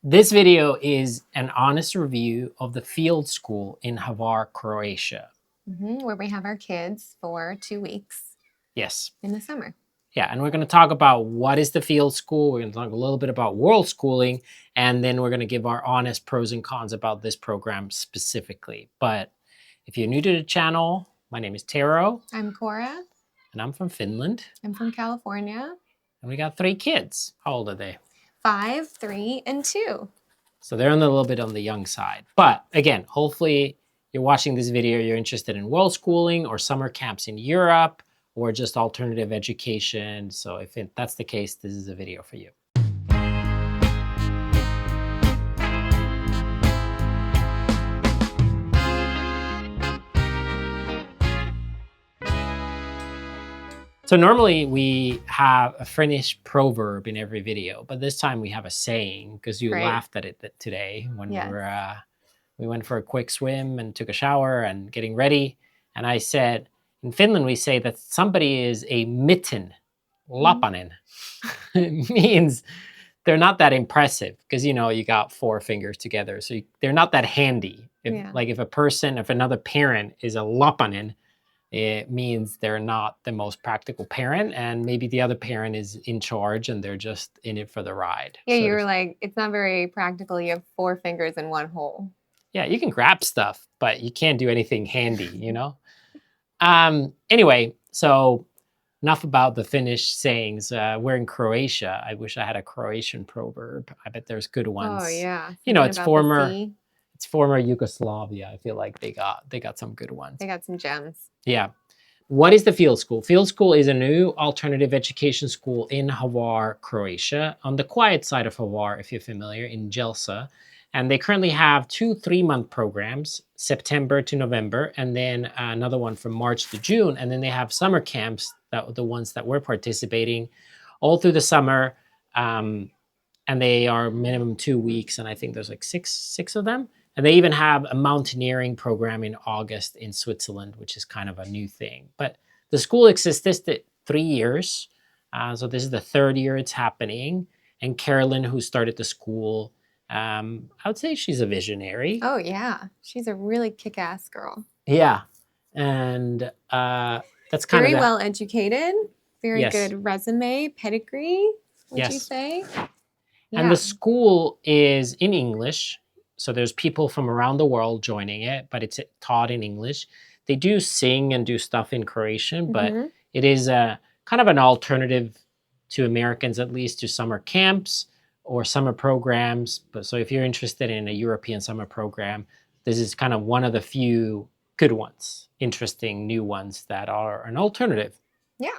This video is an honest review of the field school in Hvar, Croatia. Where we have our kids for 2 weeks Yes. in the summer. Yeah, and we're going to talk about what is the field school. We're going to talk a little bit about world schooling, and then we're going to give our honest pros and cons about this program specifically. But if you're new to the channel, my name is Tero. I'm Cora. And I'm from Finland. I'm from California. And we got 3 kids. How old are they? 5, 3, and 2. So they're a little bit on the young side. But again, hopefully you're watching this video, you're interested in world schooling or summer camps in Europe or just alternative education. So if that's the case, this is a video for you. So normally we have a Finnish proverb in every video, but this time we have a saying because you laughed at it today when we went for a quick swim and took a shower and getting ready. And I said, in Finland, we say that somebody is a mitten, lapanen. It means they're not that impressive because, you know, you got 4 fingers together. So they're not that handy. Like if another parent is a lapanen, it means they're not the most practical parent, and maybe the other parent is in charge and they're just in it for the ride. Yeah, so you're like, it's not very practical. You have 4 fingers in one hole. Yeah, you can grab stuff, but you can't do anything handy, you know? Anyway, so enough about the Finnish sayings. We're in Croatia. I wish I had a Croatian proverb. I bet there's good ones. Oh, yeah. You know, it's former Yugoslavia. I feel like they got some good ones. They got some gems. Yeah. What is the field school? Field school is a new alternative education school in Hvar, Croatia, on the quiet side of Hvar, if you're familiar, in Jelsa. And they currently have 2 3-month programs, September to November, and then another one from March to June. And then they have summer camps, the ones that we're participating, all through the summer. And they are minimum 2 weeks, and I think there's like six of them. And they even have a mountaineering program in August in Switzerland, which is kind of a new thing. But the school existed 3 years. So this is the 3rd year it's happening. And Carolyn, who started the school, I would say she's a visionary. Oh, yeah. She's a really kick-ass girl. Yeah. And that's kind of very well educated, very good resume, pedigree, would you say? Yeah. And the school is in English. So there's people from around the world joining it, but it's taught in English. They do sing and do stuff in Croatian, but it is a kind of an alternative to Americans, at least, to summer camps or summer programs. But so if you're interested in a European summer program, this is kind of one of the few good ones, interesting new ones that are an alternative. Yeah.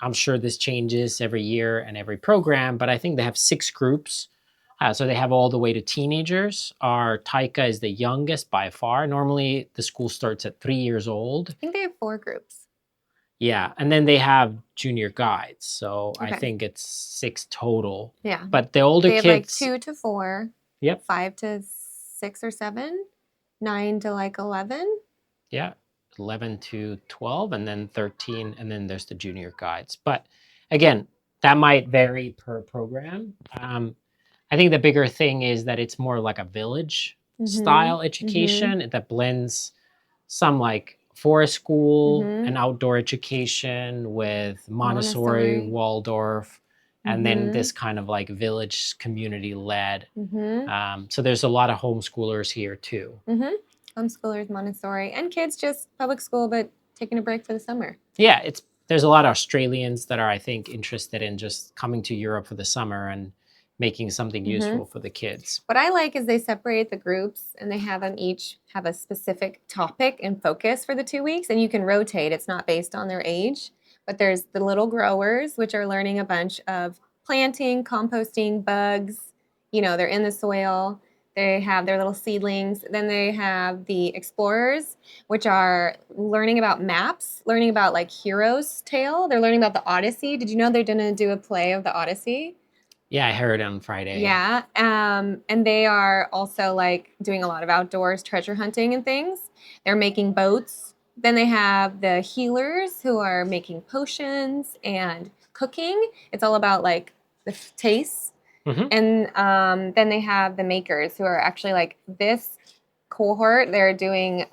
I'm sure this changes every year and every program, but I think they have 6 groups. So they have all the way to teenagers. Our Taika is the youngest by far. Normally, the school starts at 3 years old. I think they have 4 groups. Yeah, and then they have junior guides. So I think it's 6 total. Yeah. But the older kids... They have like 2 to 4. Yep. 5 to 6 or 7. 9 to like 11. Yeah, 11 to 12, and then 13, and then there's the junior guides. But again, that might vary per program. I think the bigger thing is that it's more like a village style education that blends some like forest school and outdoor education with Montessori, Waldorf, and then this kind of like village community led. So there's a lot of homeschoolers here too. Homeschoolers, Montessori, and kids just public school, but taking a break for the summer. Yeah, there's a lot of Australians that are, I think, interested in just coming to Europe for the summer and making something useful for the kids. What I like is they separate the groups and they have them each have a specific topic and focus for the 2 weeks, and you can rotate. It's not based on their age, but there's the little growers, which are learning a bunch of planting, composting, bugs. You know, they're in the soil. They have their little seedlings. Then they have the explorers, which are learning about maps, learning about like Hero's Tale. They're learning about the Odyssey. Did you know they're going to do a play of the Odyssey? Yeah, I heard on Friday. Yeah, and they are also like doing a lot of outdoors treasure hunting and things. They're making boats. Then they have the healers who are making potions and cooking. It's all about like the tastes. Hmm. And then they have the makers who are actually like this cohort. They're doing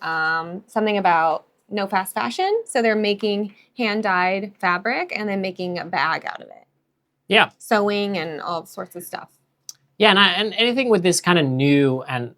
something about no fast fashion. So they're making hand dyed fabric and then making a bag out of it, Yeah. sewing and all sorts of stuff. Yeah, and anything with this kind of new and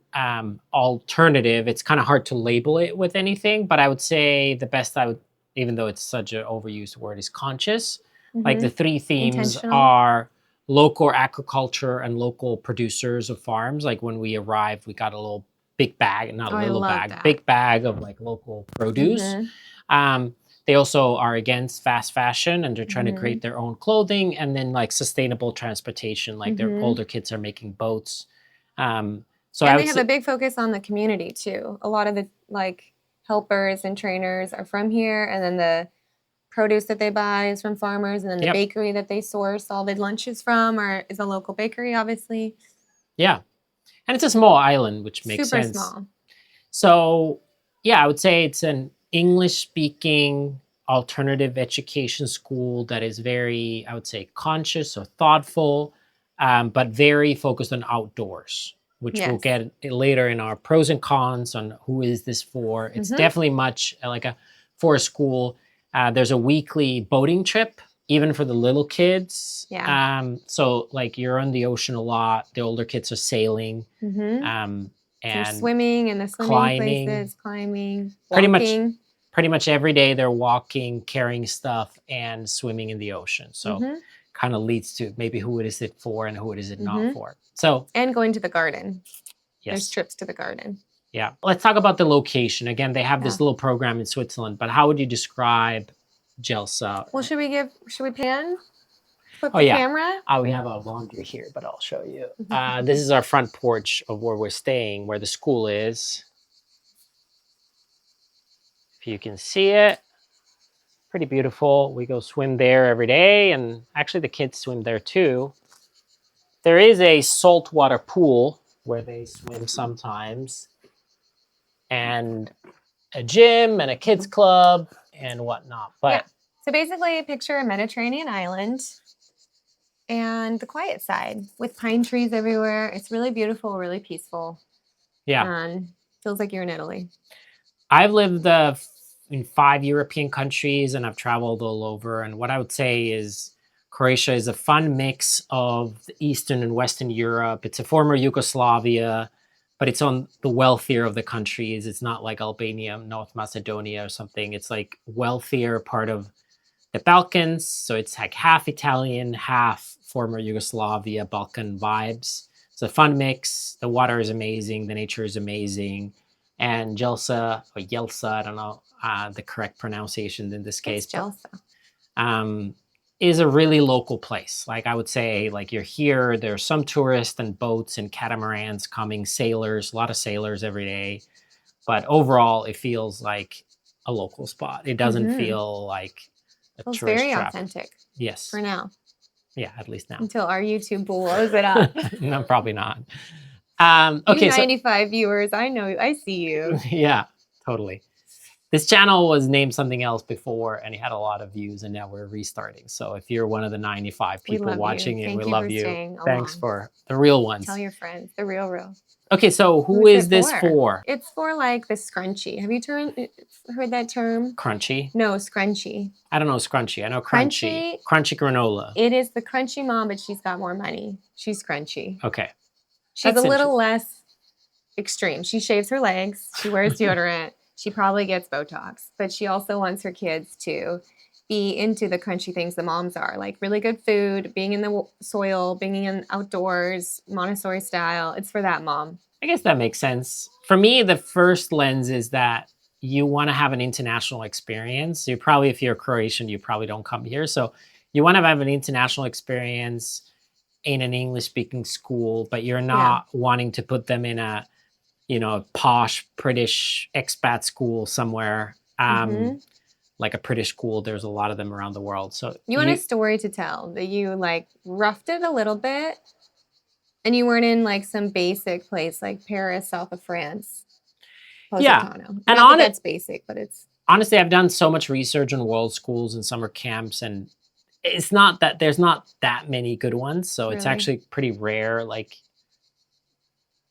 alternative, it's kind of hard to label it with anything. But I would say the best I would, even though it's such an overused word, is conscious. Like the Hmm. three themes Intentional. are local agriculture and local producers of farms. Like when we arrived, we got a little big bag, not Oh, a I little love bag, that. big bag of like local produce. Hmm. Um, they also are against fast fashion and they're trying to Hmm. create their own clothing and then like sustainable transportation. Like their Hmm. older kids are making boats. So I And they would have say, a big focus on the community too. A lot of the like helpers and trainers are from here, and then the produce that they buy is from farmers, and then the yep, bakery that they source all the lunches from is a local bakery, obviously. yeah. And it's a small island, which makes Super sense. small. So, yeah, I would say it's an English speaking alternative education school that is very, I would say, conscious or thoughtful, but very focused on outdoors, which we'll Yes. get later in our pros and cons on who is this for. It's Hmm. definitely much like a for a school. There's a weekly boating trip, even for the little kids. Yeah. So, like, you're on the ocean a lot. The older kids are sailing. Hmm. Um, They're and swimming in the swimming climbing. places, climbing, Pretty much walking. pretty much every day they're walking, carrying stuff, and swimming in the ocean. So Hmm. kind of leads to maybe who it is it for and who it is it not Hmm. for. So And going to the garden. There's yes. trips to the garden. Yeah. Let's talk about the location. Again, they have Yeah. this little program in Switzerland, but how would you describe Gelsa? Well, should we pan? Flip Oh the yeah. camera? We have a laundry here, but I'll show you. This Mhm. is our front porch of where we're staying, where the school is. If you can see it, pretty beautiful. We go swim there every day, and actually the kids swim there too. There is a saltwater pool where they swim sometimes, and a gym and a kids club and whatnot. Yeah. But So basically, picture a Mediterranean island and the quiet side with pine trees everywhere. It's really beautiful, really peaceful, yeah, and feels like you're in Italy. I've lived in 5 European countries and I've traveled all over. And what I would say is Croatia is a fun mix of the Eastern and Western Europe. It's a former Yugoslavia, but it's on the wealthier of the countries. It's not like Albania, North Macedonia or something. It's like wealthier part of the Balkans. So it's like half Italian, half former Yugoslavia, Balkan vibes. It's a fun mix. The water is amazing. The nature is amazing. And Jelsa, or Yelsa, I don't know the correct pronunciation in this It's case, but Jelsa. um, is a really local place. Like I would say, like you're here, there's some tourists and boats and catamarans coming, sailors, a lot of sailors every day. But overall, it feels like a local spot. It doesn't Mm-hmm. feel like a Feels tourist very trap. authentic Yes. for now Yeah, at least now. until our YouTube blows it up. No, probably not. You Okay, so 95 viewers, I know, I see you. yeah, totally. This channel was named something else before and it had a lot of views and now we're restarting. So if you're one of the 95 We people love you. watching it, we Thank you love for you. staying Thanks along. for the real Tell ones. your friends, the real. Okay, so who Who's is it this for? for? It's for like the scrunchie. Have you heard that term? Crunchy? No, scrunchie. I don't know scrunchy. I know crunchy. Crunchy, Crunchy granola. it is the crunchy mom, but she's got more money. She's crunchy. Okay. She's a That's little interesting. less extreme. She shaves her legs, she wears deodorant, she probably gets Botox, but she also wants her kids to be into the crunchy things the moms are, like really good food, being in the soil, being in outdoors, Montessori style. It's for that mom. I guess that makes sense. For me, the first lens is that you want to have an international experience. You probably, if you're Croatian, you probably don't come here. So you want to have an international experience in an English speaking school, but you're Yeah. not wanting to put them in a, posh British expat school somewhere. Hmm. Like a British school, there's a lot of them around the world. So You want a story to tell that you like roughed it a little bit and you weren't in like some basic place like Paris, south of France, yeah. Positano. And Not that on it, that's basic, but it's honestly, I've done so much research on world schools and summer camps, and it's not that there's not that many good ones, so it's Really? actually pretty rare. Like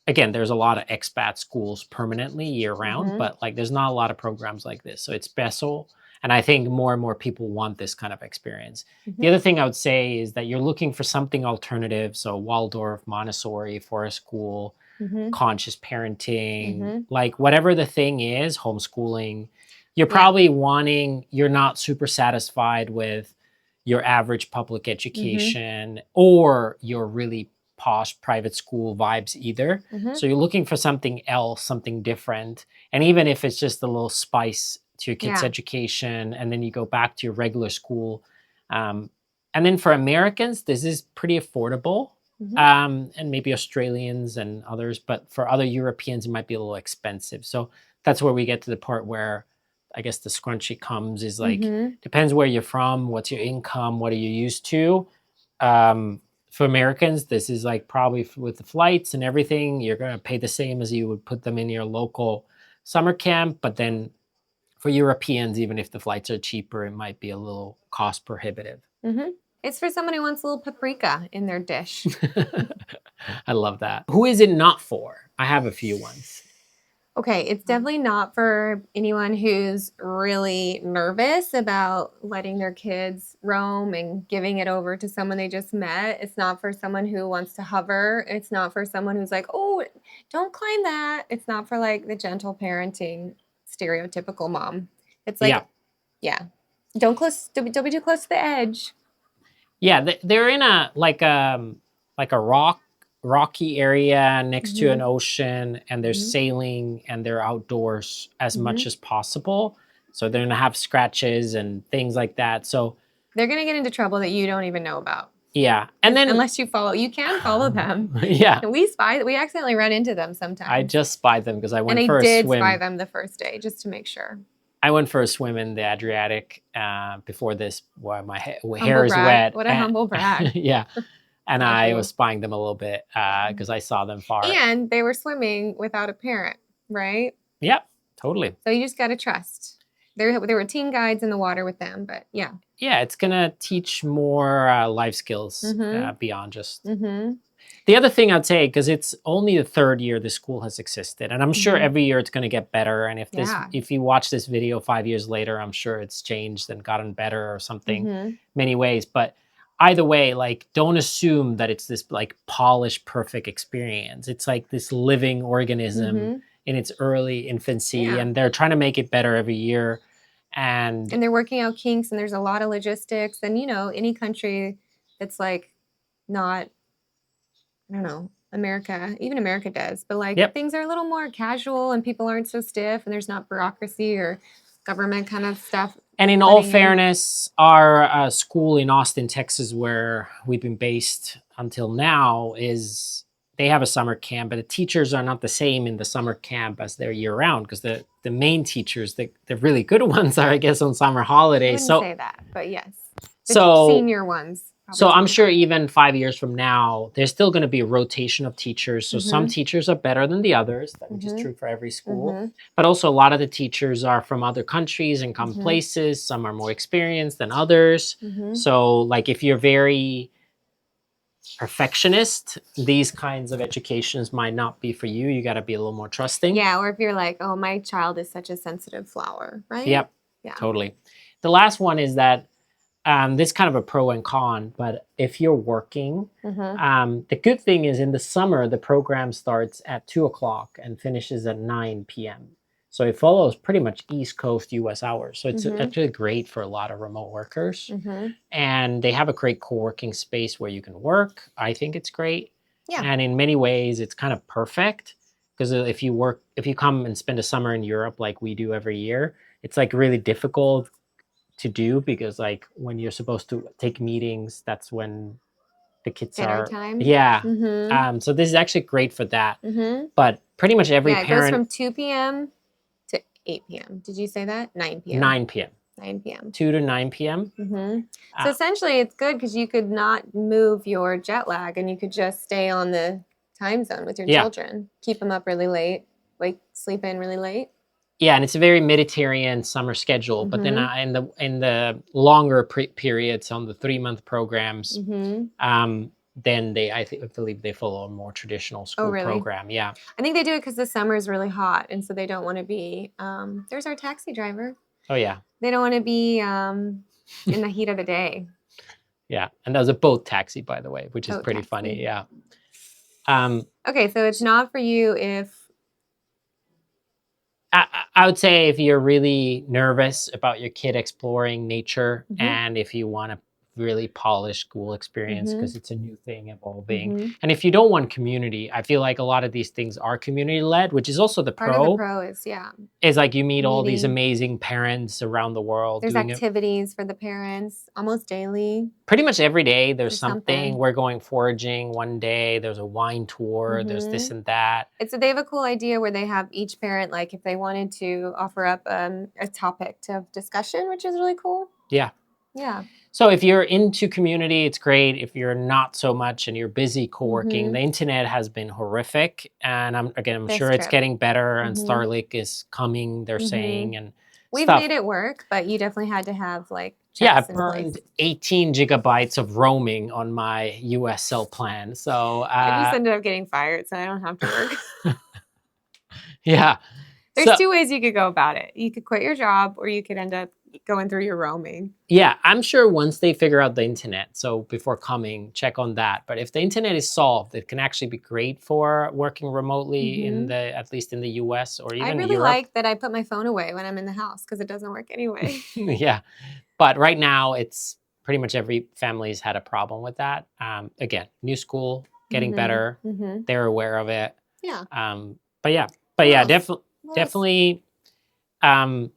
again, there's a lot of expat schools permanently year round, Mhm. but like there's not a lot of programs like this. So it's special. And I think more and more people want this kind of experience. The Mhm. other thing I would say is that you're looking for something alternative. So Waldorf, Montessori, forest school, Mhm. conscious parenting, Mhm. like whatever the thing is, homeschooling, you're Yeah. probably wanting, you're not super satisfied with your average public Mhm. education or your really posh private school vibes either. Mhm. So you're looking for something else, something different. And even if it's just a little spice to your kids' Yeah. education, and then you go back to your regular school. Um, and then for Americans, this is pretty affordable, Mhm. and maybe Australians and others, but for other Europeans, it might be a little expensive. So that's where we get to the part where I guess the scrunchy comes is like, Mhm. depends where you're from, what's your income, what are you used to. Um, for Americans, this is like probably with the flights and everything, you're going to pay the same as you would put them in your local summer camp. But then for Europeans, even if the flights are cheaper, it might be a little cost prohibitive. Mhm. It's for someone who wants a little paprika in their dish. I love that. Who is it not for? I have a few ones. Okay, it's definitely not for anyone who's really nervous about letting their kids roam and giving it over to someone they just met. It's not for someone who wants to hover. It's not for someone who's like, "Oh, don't climb that." It's not for like the gentle parenting stereotypical mom. It's Yeah. like, yeah, don't be too close to the edge. Yeah, they're in a like a rocky area next to an Mhm. ocean, and they're Mhm. sailing and they're outdoors as much Mhm. as possible. So they're gonna have scratches and things like that. So They're gonna get into trouble that you don't even know about. yeah, and 'Cause then unless you can follow them. yeah, And we accidentally run into them I sometimes. just spied them because I And went I for a did spy swim. them the first day just to make sure. I went for a swim in the Adriatic before this, where my Humble hair is brag. wet, What a and humble brag. yeah, and Not I was you. spying them a little bit because I saw them far. And they were swimming without a parent, right? Yep, totally. So you just gotta trust. There were teen guides in the water with them, but yeah. Yeah, it's gonna teach more life skills Mhm. beyond just. Mhm. The other thing I'd say, because it's only the third year the school has existed, and I'm sure Mhm. every year it's going to get better. And Yeah. if you watch this video 5 years later, I'm sure it's changed and gotten better or something, Mhm. many ways. But either way, like don't assume that it's this like polished, perfect experience. It's like this living organism Mhm. in its early infancy, Yeah. and they're trying to make it better every year. And And they're working out kinks and there's a lot of logistics and any country that's like not I don't know, America, even America does, but like yep. things are a little more casual and people aren't so stiff and there's not bureaucracy or government kind of stuff And in all butting in. fairness, our school in Austin, Texas, where we've been based until now, is they have a summer camp, but the teachers are not the same in the summer camp as they're year round because the main teachers, the really good ones, are I guess on summer I holidays. wouldn't So say that, but yes. The so senior ones probably so I'm take it sure more. even 5 years from now, there's still going to be a rotation of teachers. So some Mhm. teachers are better than the others, which is Mhm. true for every school. Mhm. But also, a lot of the teachers are from other countries and come Mhm. places. Some are more experienced than others. Mhm. So, like, if you're very perfectionist, these kinds of educations might not be for you. You got to be a little more trusting. Yeah, or if you're like, "Oh, my child is such a sensitive flower," right? Yep, Yeah. totally. The last one is that this kind of a pro and con, but if you're working, Mhm. the good thing is in the summer, the program starts at 2 o'clock and finishes at 9 p.m. So it follows pretty much East Coast US hours. So it's Mhm. actually great for a lot of remote workers. Mhm. And they have a great co working space where you can work. I think it's great. Yeah. And in many ways, it's kind of perfect because if you come and spend a summer in Europe like we do every year, it's like really difficult to do because like when you're supposed to take meetings, that's when the kids Dinner are. time. Yeah. Mhm. So this is actually great for that. Mhm. But pretty much every Yeah, it goes parent, from 2 p.m. to 8 p.m. Did you say that? 9 p.m. 9 p.m. 9 p.m. 2 to 9 p.m. So Uh, essentially, it's good because you could not move your jet lag and you could just stay on the time zone with your yeah. children. Keep them up really late, sleep in really late. Yeah, and it's a very Mediterranean summer schedule. But then Mhm. in the longer periods on the 3-month programs, Mhm. then I believe they follow a more traditional Oh, school really? program. Yeah. I think they do it because the summer is really hot, and so they don't wanna be, there's our taxi driver. Oh yeah. They don't wanna be, in the heat of the day. Yeah. And that was a boat taxi, by the way, which is Boat pretty funny. taxi. Yeah. Um, Okay, so it's not for you if I would say if you're really nervous about your kid exploring nature mhm, and if you want to really polish school experience mhm, because it's a new thing evolving. mhm. And if you don't want community, I feel like a lot of these things are community led, which is also the Part of the pro. pro is, yeah, Is like you meet all these meeting. amazing parents around the world There's doing it activities for the parents almost daily. pretty much every day. There's There's something. something. We're going foraging one day. There's a wine tour. There's this Mhm. and that. They have a cool idea where they have each parent, like, if they wanted to offer up, a topic to discussion, which is really cool. Yeah. Yeah. So if you're into community, it's great. If you're not so much and you're busy co-working, the Mhm. internet has been horrific. And I'm This sure it's trip. getting better and Mhm. Starlink is coming, they're Mhm. saying, and We've stuff. made it work, but you definitely had to have, like, Yeah, I checks in place. burned 18 gigabytes of roaming on my USL plan. So I just ended up getting fired, so I don't have to work. yeah. There's So 2 ways you could go about it. You could quit your job or you could end up going through your roaming. yeah, I'm sure once they figure out the internet, so before coming, check on that. But if the internet is solved, it can actually be great for working remotely in Mhm. the at least in the US or I even really Europe. like that I put my phone away when I'm in the house because it doesn't work anyway. Yeah. But right now, it's pretty much every family's had a problem with that. Again, new school, getting Mhm. better. Mhm. They're aware of it. Yeah. But yeah, but What yeah, else? What else? definitely. Um,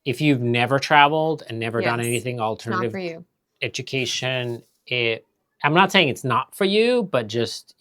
if you've never traveled and never done Yes. anything It's not alternative for you. education, I'm not saying it's not for you, but just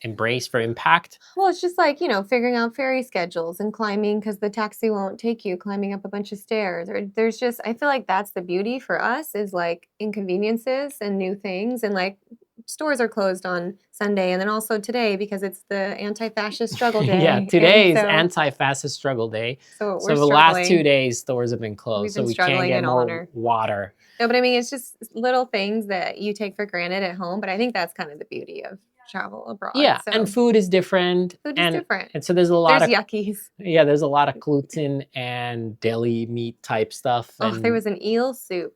embrace for impact. Well, it's just like, figuring out ferry schedules and climbing because the taxi won't take you climbing up a bunch of stairs. Or there's just, I feel like that's the beauty for us is like inconveniences and new things. And like stores are closed on Sunday and then also today because it's the anti fascist struggle Yeah, day. And today is so, anti-fascist struggle day. so we're So the last two struggling. days, stores have been We've closed, so been we can't struggling get in more honor. water. No, but I mean, it's just little things that you take for granted at home. But I think that's kind of the beauty of travel abroad. Yeah, and So food is different, food is and different. and so there's a lot There's of yuckies. yeah, there's a lot of gluten and deli meat type stuff, Oh, there and was an eel soup.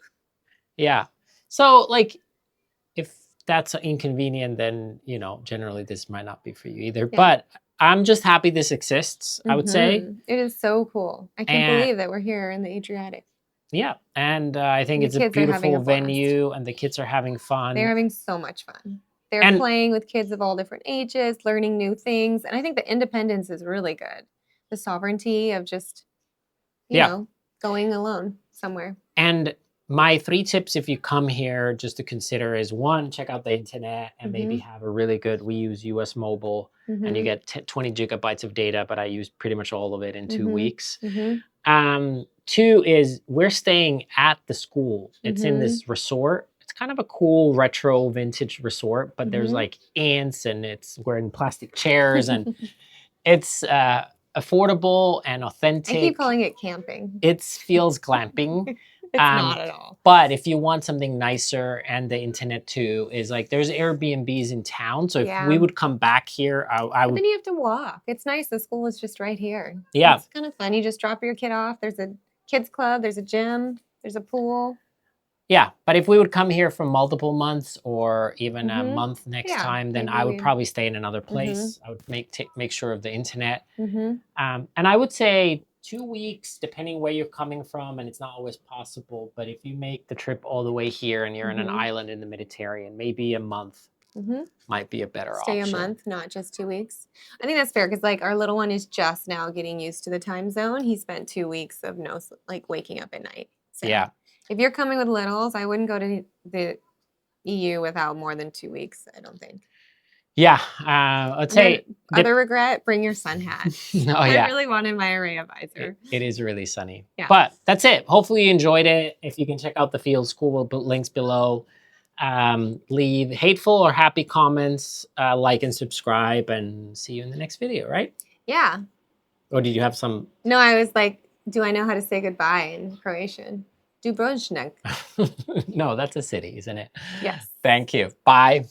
yeah. So like, if that's inconvenient, then generally this might not be for you either. Yeah. But I'm just happy this exists, I would say, It is so cool. I can't and believe that we're here in the Adriatic, yeah, and I think and the it's a kids are having a beautiful blast. venue, and the kids are having They're fun, having so much fun. They're and playing with kids of all different ages, learning new things, and I think the independence is really good. The sovereignty of just, you yeah. know, going alone somewhere. And my 3 tips, if you come here, just to consider is one, check out the internet and maybe Mhm. have a really good. We use US Mobile, and you Mhm. get 20 gigabytes of data, but I used pretty much all of it in two Mhm. weeks. Mhm. Two is we're staying at the school. It's in Mhm. this resort. It's kind of a cool retro vintage resort, but there's Mhm. like ants and we're in plastic chairs and it's affordable and I keep authentic. calling it camping. It feels glamping. It's not Um, at all. but if you want something nicer and the internet too, is like there's Airbnbs in town. So if we Yeah. would come back here, I But would, then you have to walk. It's nice. The school is just right here. yeah, It's kind of fun. You just drop your kid off. There's a kids club, there's a gym, there's a pool. yeah. But if we would come here for multiple months or even a Mhm. month next Yeah, time, then maybe I would we probably stay in another Mhm. place. I would make sure of the internet. Mhm. And I would say 2 weeks, depending where you're coming from, and it's not always possible. But if you make the trip all the way here and you're in an Mhm. island in the Mediterranean, maybe a month Mhm. might be a better Stay a option. month, not just 2 weeks. I think that's fair because, like, our little one is just now getting used to the time zone. He spent 2 weeks of no s like, waking up at night. So, Yeah. if you're coming with littles, I wouldn't go to the EU without more than 2 weeks, I don't think. Yeah, I'd And then say other regret, bring your sun hat. oh, I yeah, really wanted my array of visor. it is really sunny. Yeah. But that's it. Hopefully you enjoyed it. If you can check out the field school, we'll put links below. Leave hateful or happy comments, like and subscribe, and see you in the next video, right? Yeah. Or did you have some? No, I was like, do I know how to say goodbye in Croatian? Dubrovnik. No, that's a city, isn't it? Yes. Thank you. Bye.